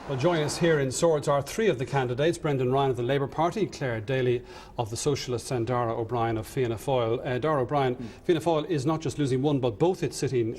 Well, joining us here in Swords are three of the candidates: Brendan Ryan of the Labour Party, Clare Daly of the Socialists, and Dara O'Brien of Fianna Fáil. Dara O'Brien, Fianna Fáil is not just losing one but both its sitting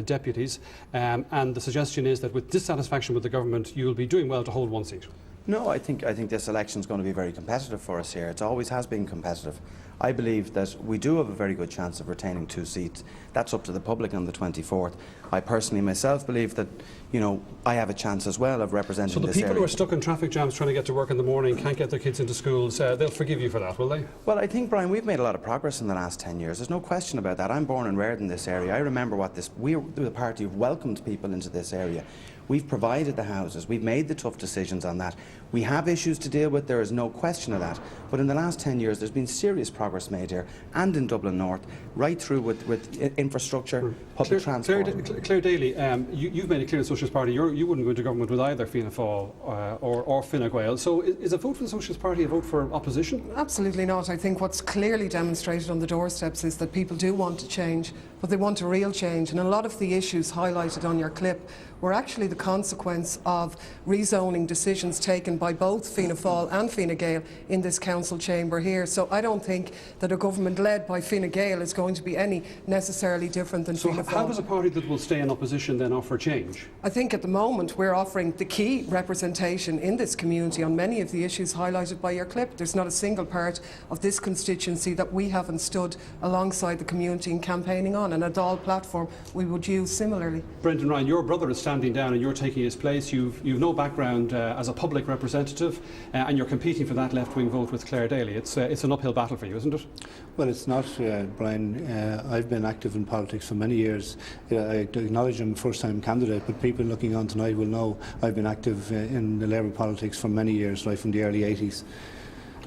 deputies, and the suggestion is that with dissatisfaction with the government you will be doing well to hold one seat. No, I think this election is going to be very competitive for us here. It always has been competitive. I believe that we do have a very good chance of retaining 2 seats. That's up to the public on the 24th. I personally myself believe that, you know, I have a chance as well of representing this area. So the people who are stuck in traffic jams trying to get to work in the morning, can't get their kids into schools, they'll forgive you for that, will they? Well, I think, Brian, we've made a lot of progress in the last 10 years. There's no question about that. I'm born and reared in this area. I remember we're the party who've welcomed people into this area. We've provided the houses. We've made the tough decisions on that. We have issues to deal with, there is no question of that. But in the last 10 years, there's been serious progress made here, and in Dublin North, right through with infrastructure, public transport. Clare Daly, you've made it clear in the Socialist Party you wouldn't go into government with either Fianna Fáil or Fine Gael. So is a vote for the Socialist Party a vote for opposition? Absolutely not. I think what's clearly demonstrated on the doorsteps is that people do want to change, but they want a real change. And a lot of the issues highlighted on your clip were actually the consequence of rezoning decisions taken by both Fianna Fáil and Fine Gael in this council chamber here. So I don't think that a government led by Fine Gael is going to be any necessarily different than Fianna Fáil. So how does a party that will stay in opposition then offer change? I think at the moment we're offering the key representation in this community on many of the issues highlighted by your clip. There's not a single part of this constituency that we haven't stood alongside the community in campaigning on, and a Dáil platform we would use similarly. Brendan Ryan, your brother is standing down and you're taking his place. You've no background as a public representative, and you're competing for that left-wing vote with Clare Daly. It's an uphill battle for you, isn't it? Well, it's not, Brian. I've been active in politics for many years. I acknowledge I'm a first-time candidate, but people looking on tonight will know I've been active in the Labour politics for many years, right from the early 80s.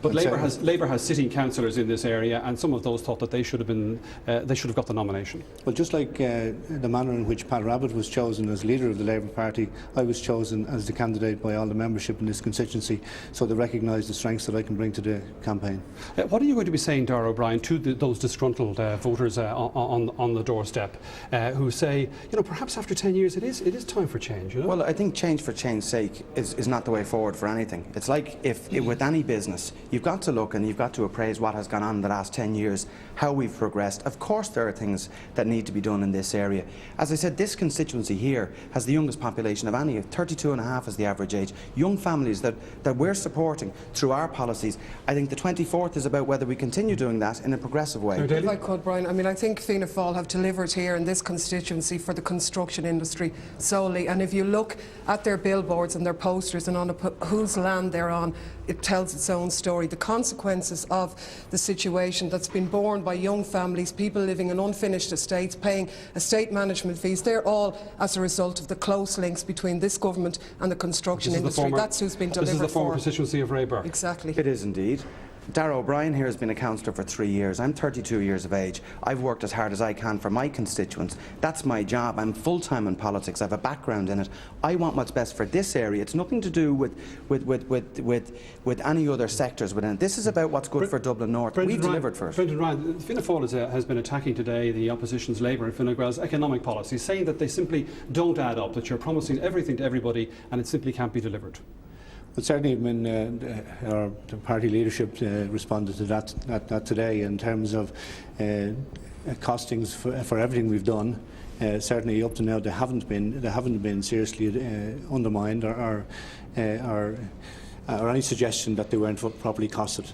But Labour has sitting councillors in this area, and some of those thought that they should have got the nomination. Well, just like the manner in which Pat Rabbitte was chosen as leader of the Labour Party, I was chosen as the candidate by all the membership in this constituency, so they recognise the strengths that I can bring to the campaign. What are you going to be saying, Dara O'Brien, to those disgruntled voters on the doorstep who say, you know, perhaps after 10 years it is time for change? You know? Well, I think change for change's sake is not the way forward for anything. It's like with any business, you've got to look and you've got to appraise what has gone on in the last 10 years, how we've progressed. Of course there are things that need to be done in this area. As I said, this constituency here has the youngest population of any. 32.5 is the average age. Young families that we're supporting through our policies. I think the 24th is about whether we continue doing that in a progressive way. If I could, Brian, I mean, I think Fianna Fáil have delivered here in this constituency for the construction industry solely, and if you look at their billboards and their posters and on whose land they're on, it tells its own story. The consequences of the situation that's been borne by young families, people living in unfinished estates, paying estate management fees, they're all as a result of the close links between this government and the construction industry. That's who's been delivered for. This is the former constituency of Ray Burke. Exactly. It is indeed. Dara O'Brien here has been a councillor for 3 years. I'm 32 years of age. I've worked as hard as I can for my constituents. That's my job. I'm full-time in politics. I have a background in it. I want what's best for this area. It's nothing to do with any other sectors within it. This is about what's good for Dublin North. We've delivered for it. Brendan Ryan, Fianna Fáil has been attacking today the opposition's Labour and Fine Gael's economic policies, saying that they simply don't add up, that you're promising everything to everybody and it simply can't be delivered. But certainly when the party leadership responded to that today in terms of costings for everything we've done, certainly up to now they haven't been seriously undermined or any suggestion that they weren't properly costed.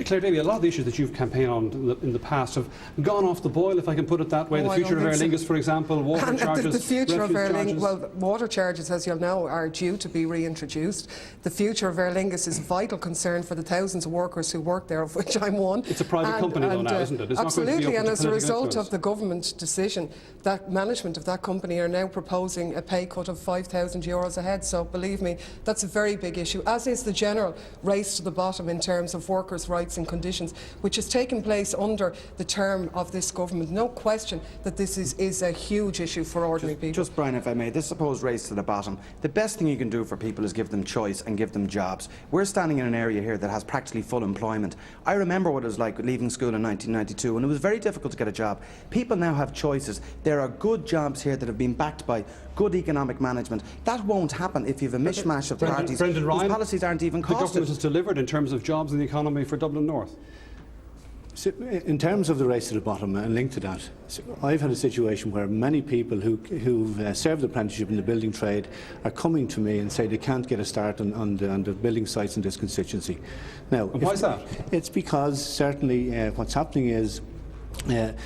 Clare Daly, a lot of the issues that you've campaigned on in the past have gone off the boil, if I can put it that way. The future of Aer Lingus, for example, water charges, the future of Aer Lingus, well, water charges, as you'll know, are due to be reintroduced. The future of Aer Lingus is a vital concern for the thousands of workers who work there, of which I'm one. It's a private company though now, isn't it? It's absolutely, and as a result influence. of the government decision, that management of that company are now proposing a pay cut of €5,000 a head. So believe me, that's a very big issue, as is the general race to the bottom in terms of workers' rights and conditions, which has taken place under the term of this government. No question that this is a huge issue for ordinary people. Just, Brian, if I may, this supposed race to the bottom, the best thing you can do for people is give them choice and give them jobs. We're standing in an area here that has practically full employment. I remember what it was like leaving school in 1992, and it was very difficult to get a job. People now have choices. There are good jobs here that have been backed by good economic management. That won't happen if you have a mishmash of parties Brendan Ryan, whose policies aren't even costed. The government has delivered in terms of jobs in the economy for Dublin North. So in terms of the race to the bottom and linked to that, I've had a situation where many people who've served apprenticeship in the building trade are coming to me and say they can't get a start on the building sites in this constituency. Now, why is that? It's because certainly what's happening is the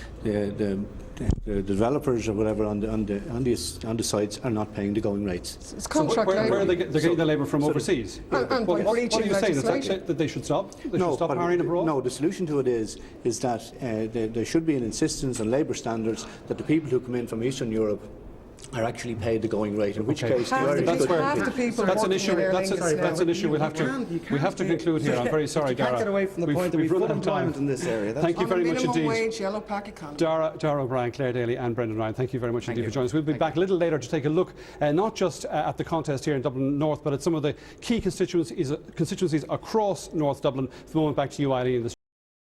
developers or whatever on the sites are not paying the going rates. It's contract where labour. are they getting the labour from overseas? And by What are breaching you saying? legislation. That they should stop? They should stop hiring abroad? No, the solution to it is that there should be an insistence on labour standards that the people who come in from Eastern Europe are actually paid the going rate, in which case the Irish Half could... the people That's an working issue. in Aer That's Lingus an now. issue. We have to conclude here. I'm very sorry, You can't Dara. get away from the point that we've run full out of time. employment in this area. Thank you On very a much minimum indeed. wage, yellow pack economy. Dara O'Brien, Clare Daly and Brendan Ryan, thank you very much indeed for joining us. We'll be back a little later to take a look not just at the contest here in Dublin North, but at some of the key constituencies across North Dublin. For the moment, back to you, Eileen.